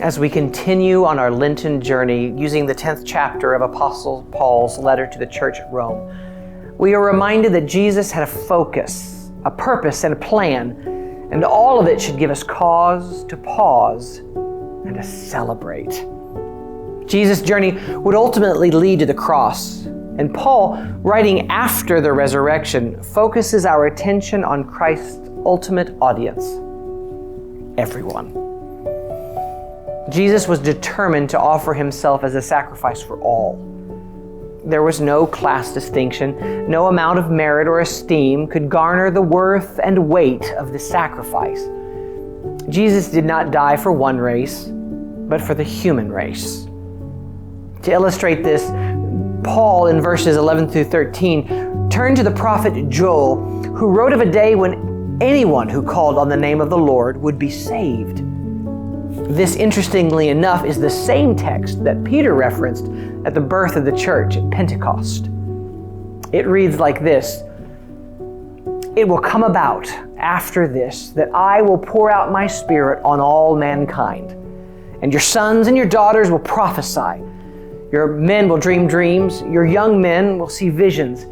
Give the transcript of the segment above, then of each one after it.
As we continue on our Lenten journey using the 10th chapter of Apostle Paul's letter to the church at Rome, we are reminded that Jesus had a focus, a purpose, and a plan, and all of it should give us cause to pause and to celebrate. Jesus' journey would ultimately lead to the cross, and Paul, writing after the resurrection, focuses our attention on Christ's ultimate audience, everyone. Jesus was determined to offer himself as a sacrifice for all. There was no class distinction. No amount of merit or esteem could garner the worth and weight of the sacrifice. Jesus did not die for one race, but for the human race. To illustrate this, Paul, in verses 11 through 13, turned to the prophet Joel, who wrote of a day when anyone who called on the name of the Lord would be saved. This, interestingly enough, is the same text that Peter referenced at the birth of the church at Pentecost. It reads like this: "It will come about after this that I will pour out my Spirit on all mankind, and your sons and your daughters will prophesy. Your men will dream dreams, your young men will see visions.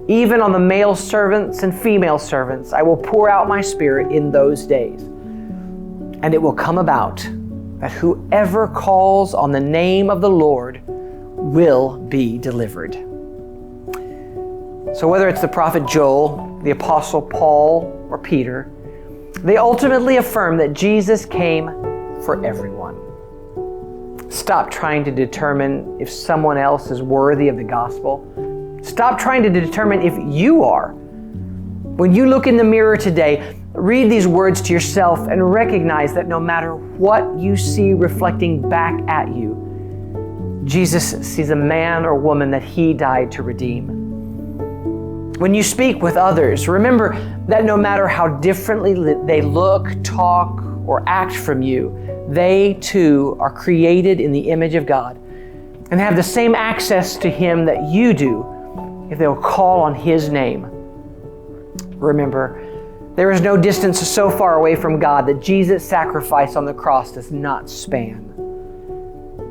Even on the male servants and female servants I will pour out my Spirit in those days. And it will come about that whoever calls on the name of the Lord will be delivered." So whether it's the prophet Joel, the apostle Paul, or Peter, they ultimately affirm that Jesus came for everyone. Stop trying to determine if someone else is worthy of the gospel. Stop trying to determine if you are. When you look in the mirror today, read these words to yourself and recognize that no matter what you see reflecting back at you, Jesus sees a man or woman that He died to redeem. When you speak with others, remember that no matter how differently they look, talk, or act from you, they too are created in the image of God and have the same access to Him that you do if they'll call on His name. Remember, there is no distance so far away from God that Jesus' sacrifice on the cross does not span.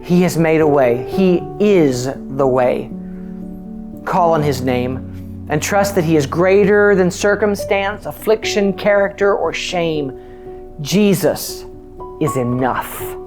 He has made a way. He is the way. Call on His name and trust that He is greater than circumstance, affliction, character, or shame. Jesus is enough.